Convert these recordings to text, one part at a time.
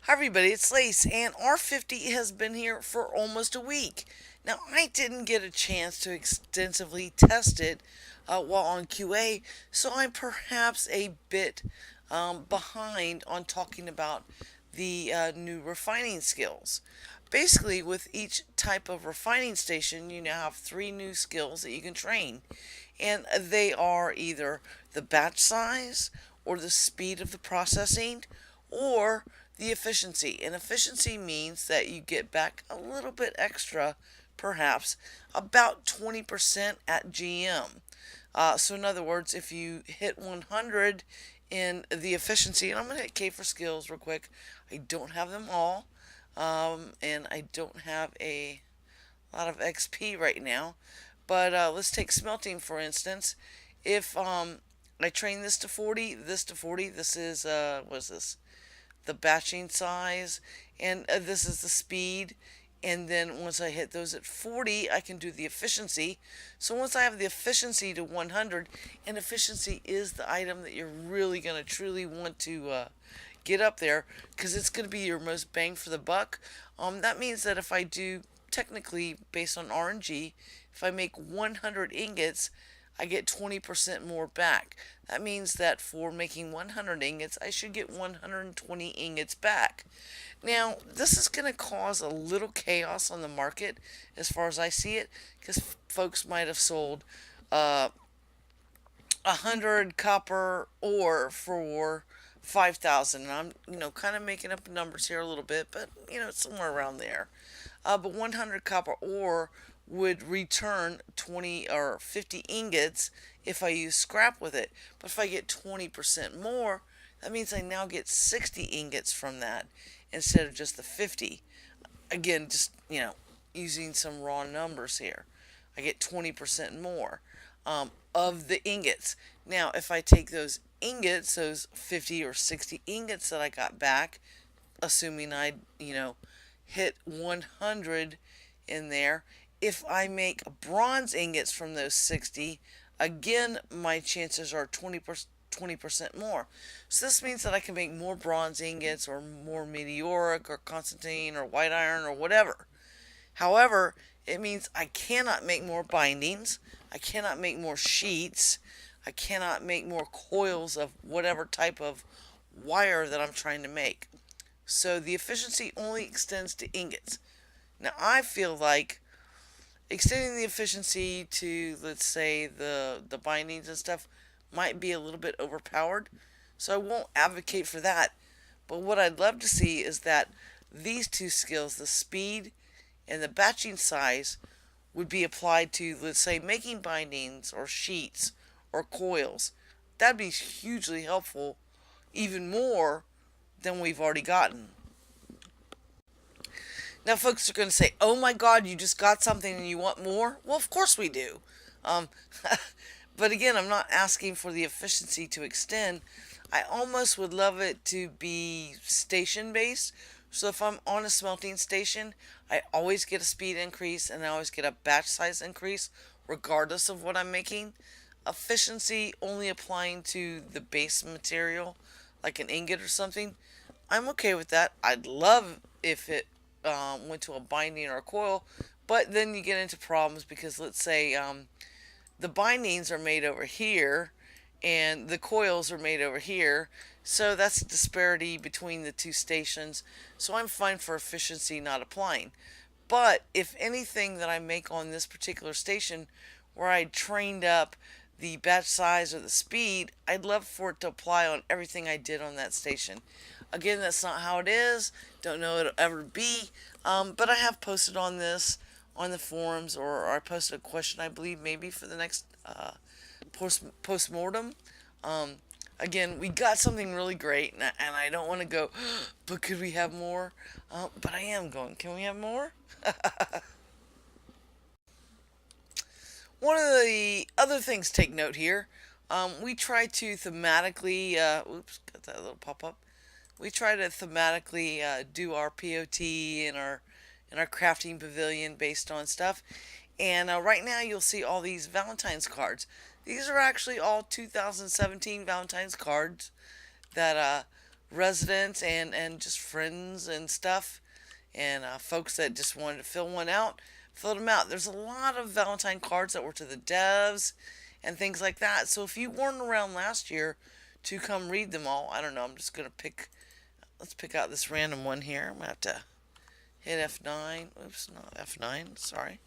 Hi everybody, it's Lace, and R50 has been here for almost a week. Now, I didn't get a chance to extensively test it while on QA, so I'm perhaps a bit behind on talking about the new refining skills. Basically, with each type of refining station, you now have three new skills that you can train, and they are either the batch size, or the speed of the processing, or the efficiency. And efficiency means that you get back a little bit extra, perhaps about 20% at GM. So, in other words, if you hit 100 in the efficiency, and I'm going to hit K for skills real quick, I don't have them all, and I don't have a lot of XP right now. But let's take smelting for instance. If I train this to 40, this to 40, this is, what is this? The batching size, and this is the speed. And then once I hit those at 40, I can do the efficiency. So once I have the efficiency to 100, and efficiency is the item that you're really going to truly want to get up there, because it's going to be your most bang for the buck. That means that if I do, technically based on RNG, if I make 100 ingots, I get 20% more back. That means that for making 100 ingots, I should get 120 ingots back. Now, this is going to cause a little chaos on the market as far as I see it, because folks might have sold 100 copper ore for 5,000. And I'm, kind of making up numbers here a little bit, but, it's somewhere around there. But 100 copper ore would return 20 or 50 ingots if I use scrap with it. But if I get 20% more, that means I now get 60 ingots from that instead of just the 50. Again, just, using some raw numbers here. I get 20% more of the ingots. Now, if I take those ingots, those 50 or 60 ingots that I got back, assuming I, hit 100 in there, if I make bronze ingots from those 60, again, my chances are 20% more. So this means that I can make more bronze ingots or more meteoric or constantine or white iron or whatever. However, it means I cannot make more bindings. I cannot make more sheets. I cannot make more coils of whatever type of wire that I'm trying to make. So the efficiency only extends to ingots. Now I feel like extending the efficiency to, let's say, the bindings and stuff might be a little bit overpowered. So I won't advocate for that. But what I'd love to see is that these two skills, the speed and the batching size, would be applied to, let's say, making bindings or sheets or coils. That'd be hugely helpful, even more than we've already gotten. Now, folks are going to say, oh my God, you just got something and you want more? Well, of course we do. Um, but again, I'm not asking for the efficiency to extend. I almost would love it to be station based. So if I'm on a smelting station, I always get a speed increase and I always get a batch size increase, regardless of what I'm making. Efficiency only applying to the base material, like an ingot or something. I'm okay with that. I'd love if it went to a binding or a coil, but then you get into problems because, let's say, the bindings are made over here and the coils are made over here, so that's a disparity between the two stations. So I'm fine for efficiency not applying. But if anything that I make on this particular station where I trained up the batch size or the speed, I'd love for it to apply on everything I did on that station. Again, that's not how it is. Don't know it'll ever be. But I have posted on this on the forums, or I posted a question, I believe, maybe for the next post-mortem. Again, we got something really great, and I don't want to go, but could we have more? But I am going, can we have more? One of the other things to take note here, we try to thematically, oops, got that little pop-up. We try to thematically do our POT and our crafting pavilion based on stuff. And right now you'll see all these Valentine's cards. These are actually all 2017 Valentine's cards that residents and just friends and stuff, and folks that just wanted to fill one out, filled them out. There's a lot of Valentine cards that were to the devs and things like that. So if you weren't around last year to come read them all, I don't know. I'm just gonna pick. Let's pick out this random one here. I'm gonna have to hit F9. Oops, not F9. Sorry.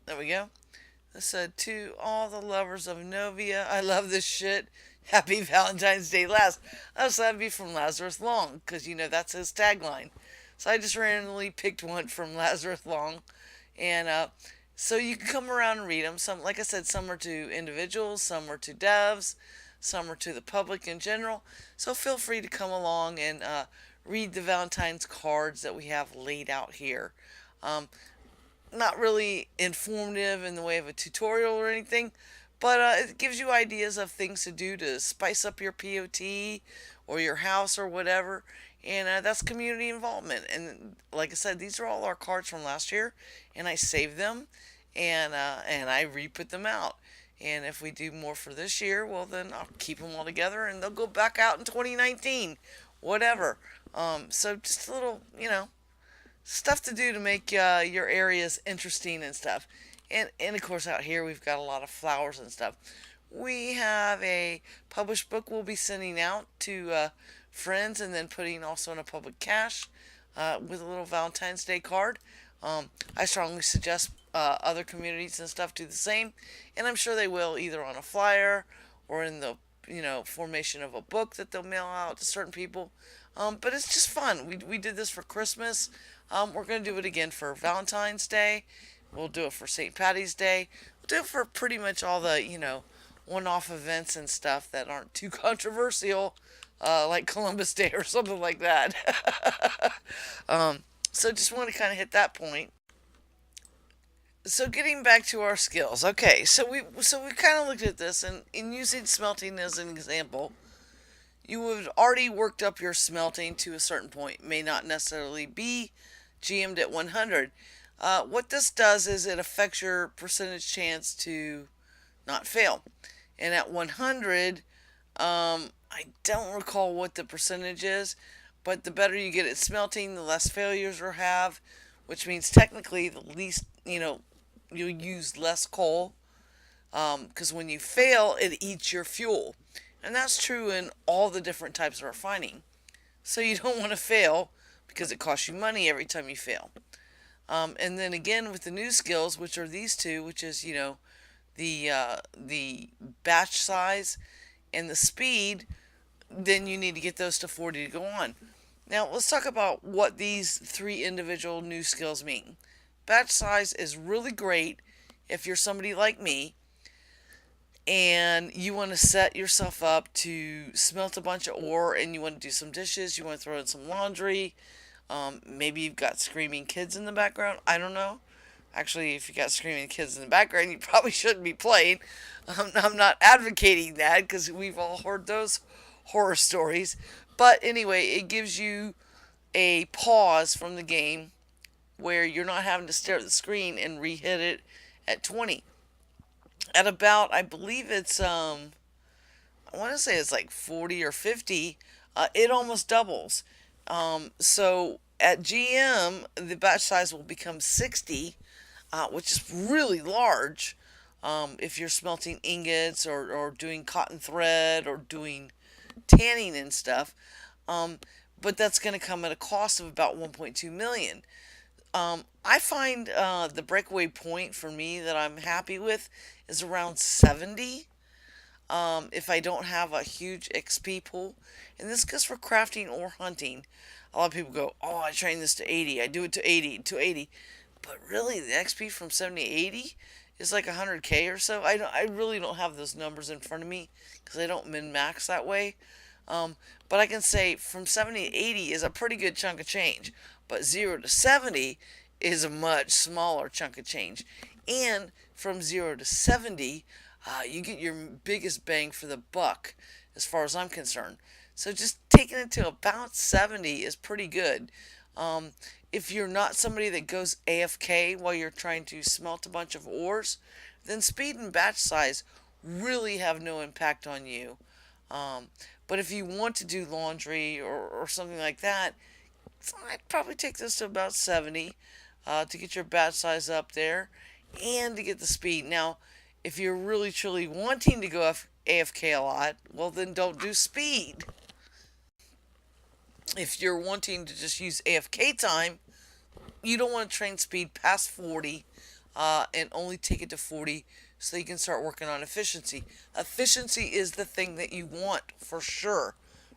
There we go. This said, to all the lovers of Novia, I love this shit. Happy Valentine's Day last. Oh, so that'd be from Lazarus Long, because that's his tagline. So I just randomly picked one from Lazarus Long, and so you can come around and read them. Some, like I said, some are to individuals, some are to devs, some are to the public in general. So feel free to come along and read the Valentine's cards that we have laid out here. Um, Not really informative in the way of a tutorial or anything, but it gives you ideas of things to do to spice up your POT or your house or whatever. And that's community involvement. And like I said, these are all our cards from last year, and I saved them, and I re-put them out. And if we do more for this year, well, then I'll keep them all together, and they'll go back out in 2019, whatever. So just a little, stuff to do to make your areas interesting and stuff. And of course, out here we've got a lot of flowers and stuff. We have a published book we'll be sending out to friends, and then putting also in a public cache with a little Valentine's Day card. I strongly suggest other communities and stuff do the same, and I'm sure they will, either on a flyer or in the formation of a book that they'll mail out to certain people. But it's just fun. We did this for Christmas. We're going to do it again for Valentine's Day. We'll do it for St. Patty's Day. We'll do it for pretty much all the, one-off events and stuff that aren't too controversial, like Columbus Day or something like that. So just want to kind of hit that point. So getting back to our skills. Okay, so we kind of looked at this, and in using smelting as an example, you would have already worked up your smelting to a certain point. It may not necessarily be GM'd at 100. What this does is it affects your percentage chance to not fail. And at 100, I don't recall what the percentage is, but the better you get at smelting, the less failures you'll have, which means technically the least, you'll use less coal, because when you fail, it eats your fuel. And that's true in all the different types of refining. So you don't want to fail, because it costs you money every time you fail. And then again with the new skills, which are these two, which is the batch size and the speed, then you need to get those to 40 to go on. Now let's talk about what these three individual new skills mean. Batch size is really great if you're somebody like me and you want to set yourself up to smelt a bunch of ore, and you want to do some dishes, you want to throw in some laundry. Maybe you've got screaming kids in the background. I don't know. Actually, if you got screaming kids in the background, you probably shouldn't be playing. I'm not advocating that, because we've all heard those horror stories. But anyway, it gives you a pause from the game where you're not having to stare at the screen and re-hit it at 20. At about, I believe it's, I want to say it's like 40 or 50, it almost doubles. So at GM, the batch size will become 60, which is really large. If you're smelting ingots, or doing cotton thread, or doing tanning and stuff. But that's going to come at a cost of about 1.2 million. I find the breakaway point for me that I'm happy with is around 70. If I don't have a huge XP pool. And this goes for crafting or hunting. A lot of people go, oh, I train this to 80. I do it to 80, to 80. But really, the XP from 70 to 80 is like 100k or so. I really don't have those numbers in front of me, because I don't min-max that way. But I can say from 70 to 80 is a pretty good chunk of change. But 0 to 70 is a much smaller chunk of change. And from 0 to 70, you get your biggest bang for the buck, as far as I'm concerned. So just taking it to about 70 is pretty good. If you're not somebody that goes AFK while you're trying to smelt a bunch of ores, then speed and batch size really have no impact on you. Um, but if you want to do laundry or something like that, I'd probably take this to about 70 to get your batch size up there and to get the speed. Now, if you're really truly wanting to go AFK a lot, well, then don't do speed. If you're wanting to just use AFK time, you don't want to train speed past 40 and only take it to 40 so you can start working on efficiency. Efficiency is the thing that you want for sure,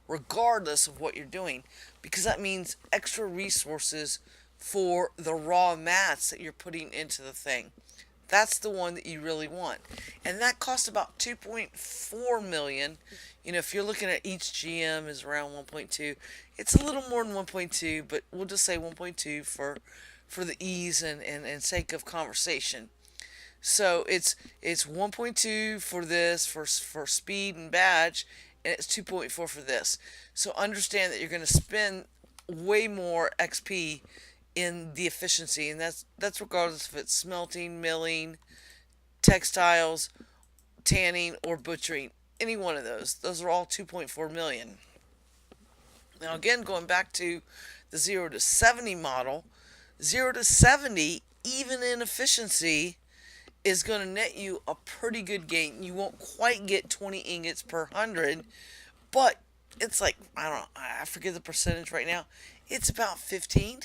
regardless of what you're doing, because that means extra resources for the raw mats that you're putting into the thing. That's the one that you really want. And that costs about 2.4 million. You know, if you're looking at each GM is around 1.2. It's a little more than 1.2, but we'll just say 1.2 for the ease and sake of conversation. So it's 1.2 for this for speed and badge, and it's 2.4 for this. So understand that you're going to spend way more XP in the efficiency, and that's regardless if it's smelting, milling, textiles, tanning, or butchering. Any one of those. Those are all 2.4 million. Now again, going back to the 0 to 70 model, 0 to 70, even in efficiency, is going to net you a pretty good gain. You won't quite get 20 ingots per 100, but it's like, I don't know, I forget the percentage right now. It's about 15.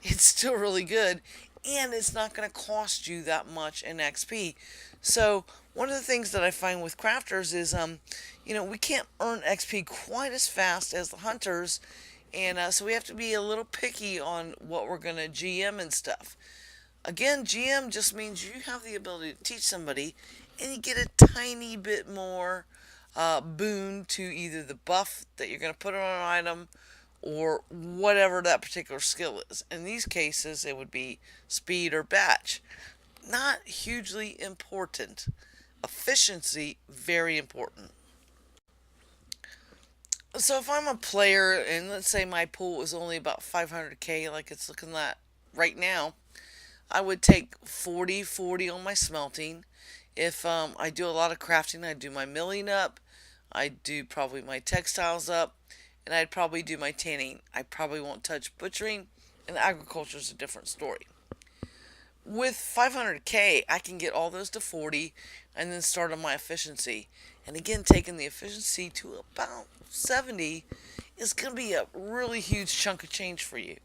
It's still really good, and it's not going to cost you that much in XP. So one of the things that I find with crafters is, we can't earn XP quite as fast as the hunters, and so we have to be a little picky on what we're going to GM and stuff. Again, GM just means you have the ability to teach somebody, and you get a tiny bit more boon to either the buff that you're going to put on an item or whatever that particular skill is. In these cases, it would be speed or batch. Not hugely important. Efficiency, very important. So if I'm a player and let's say my pool is only about 500k like it's looking at right now, I would take 40 on my smelting. If I do a lot of crafting, I do my milling up. I do probably my textiles up. And I'd probably do my tanning. I probably won't touch butchering. And agriculture is a different story. With 500k, I can get all those to 40 and then start on my efficiency. And again, taking the efficiency to about 70 is going to be a really huge chunk of change for you.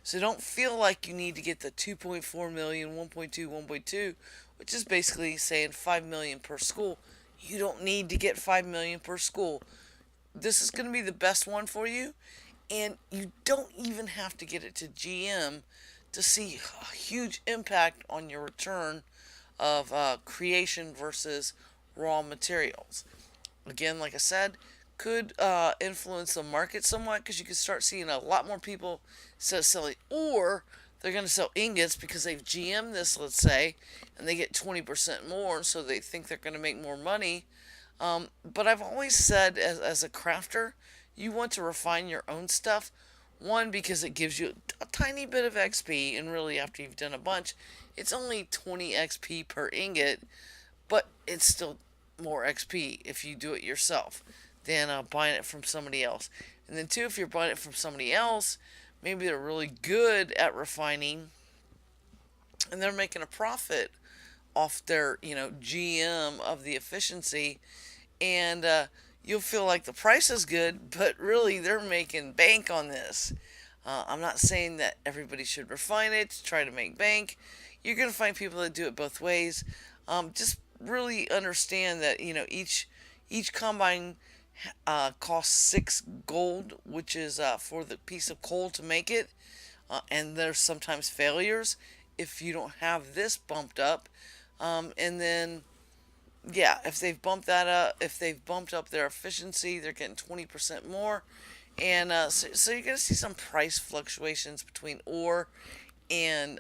So don't feel like you need to get the 2.4 million, 1.2, 1.2, which is basically saying 5 million per school. You don't need to get 5 million per school. This is going to be the best one for you, and you don't even have to get it to GM to see a huge impact on your return of creation versus raw materials. Again, like I said, could influence the market somewhat because you could start seeing a lot more people selling, or they're going to sell ingots because they've GM'd this, let's say, and they get 20% more, so they think they're going to make more money. But I've always said, as a crafter, you want to refine your own stuff. One, because it gives you a tiny bit of XP, and really, after you've done a bunch, it's only 20 XP per ingot, but it's still more XP if you do it yourself than buying it from somebody else. And then two, if you're buying it from somebody else, maybe they're really good at refining, and they're making a profit off their, GM of the efficiency, and you'll feel like the price is good, but really they're making bank on this. I'm not saying that everybody should refine it to try to make bank. You're going to find people that do it both ways. Just really understand that each combine costs 6 gold, which is for the piece of coal to make it, and there's sometimes failures if you don't have this bumped up, and then yeah, if they've bumped that up, if they've bumped up their efficiency, they're getting 20% more. And so you're going to see some price fluctuations between ore and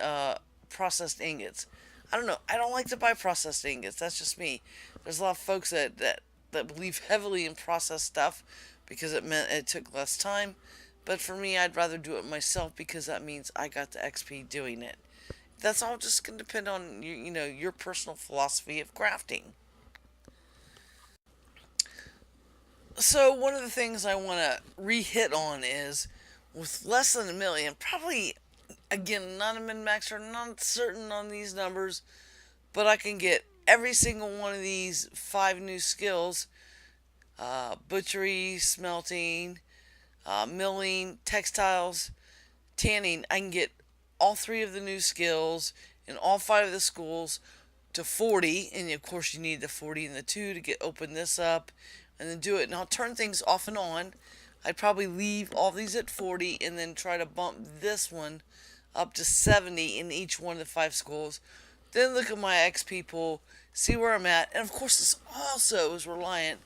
processed ingots. I don't know. I don't like to buy processed ingots. That's just me. There's a lot of folks that believe heavily in processed stuff because it meant it took less time. But for me, I'd rather do it myself because that means I got the XP doing it. That's all just going to depend on your personal philosophy of crafting. So one of the things I want to re-hit on is with less than a million, probably again not a min-maxer, not certain on these numbers, but I can get every single one of these 5 new skills: butchery, smelting, milling, textiles, tanning. I can get all 3 of the new skills in all 5 of the schools to 40, and of course you need the 40 and the 2 to get open this up and then do it. And I'll turn things off and on. I'd probably leave all these at 40 and then try to bump this one up to 70 in each one of the 5 schools. Then look at my XP pool, see where I'm at, and of course this also is reliant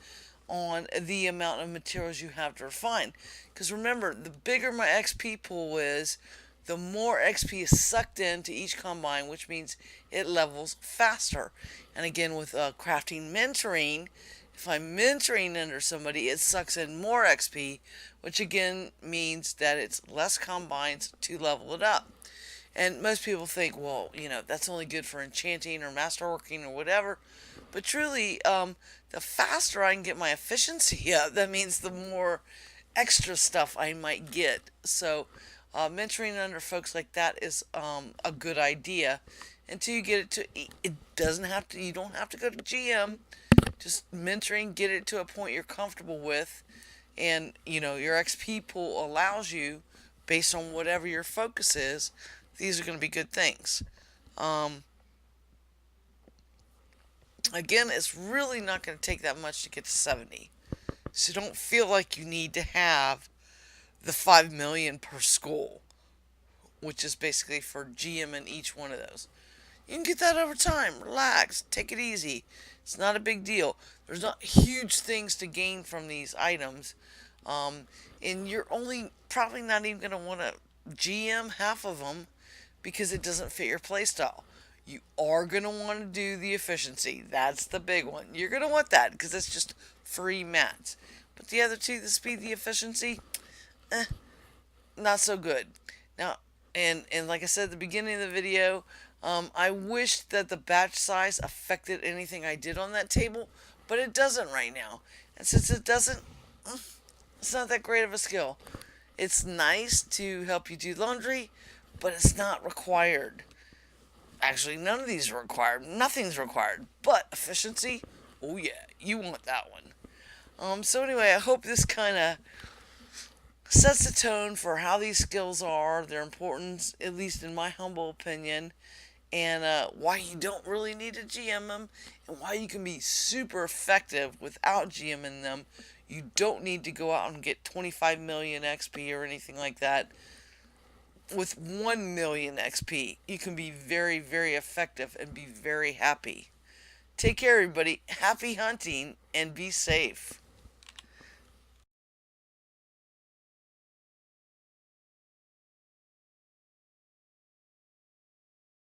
on the amount of materials you have to refine. Because remember, the bigger my XP pool is, the more XP is sucked into each combine, which means it levels faster. And again, with crafting mentoring, if I'm mentoring under somebody, it sucks in more XP, which again means that it's less combines to level it up. And most people think, well, that's only good for enchanting or masterworking or whatever. But truly, the faster I can get my efficiency up, that means the more extra stuff I might get. So, mentoring under folks like that is a good idea. Until you get it to, it doesn't have to. You don't have to go to GM. Just mentoring, get it to a point you're comfortable with, and your XP pool allows you, based on whatever your focus is. These are going to be good things. Again, it's really not going to take that much to get to 70. So don't feel like you need to have the 5 million per school, which is basically for GM in each one of those. You can get that over time. Relax. Take it easy. It's not a big deal. There's not huge things to gain from these items. And you're only probably not even going to want to GM half of them because it doesn't fit your playstyle. You are going to want to do the efficiency. That's the big one. You're going to want that because it's just free mats. But the other two, the speed, the efficiency, not so good. Now, and like I said at the beginning of the video, I wish that the batch size affected anything I did on that table, but it doesn't right now. And since it doesn't, it's not that great of a skill. It's nice to help you do laundry, but it's not required. Actually, none of these are required. Nothing's required. But efficiency, oh yeah, you want that one. So anyway, I hope this kind of sets the tone for how these skills are, their importance, at least in my humble opinion, and why you don't really need to GM them, and why you can be super effective without GMing them. You don't need to go out and get 25 million XP or anything like that. With 1 million XP, you can be very, very effective and be very happy. Take care, everybody. Happy hunting and be safe.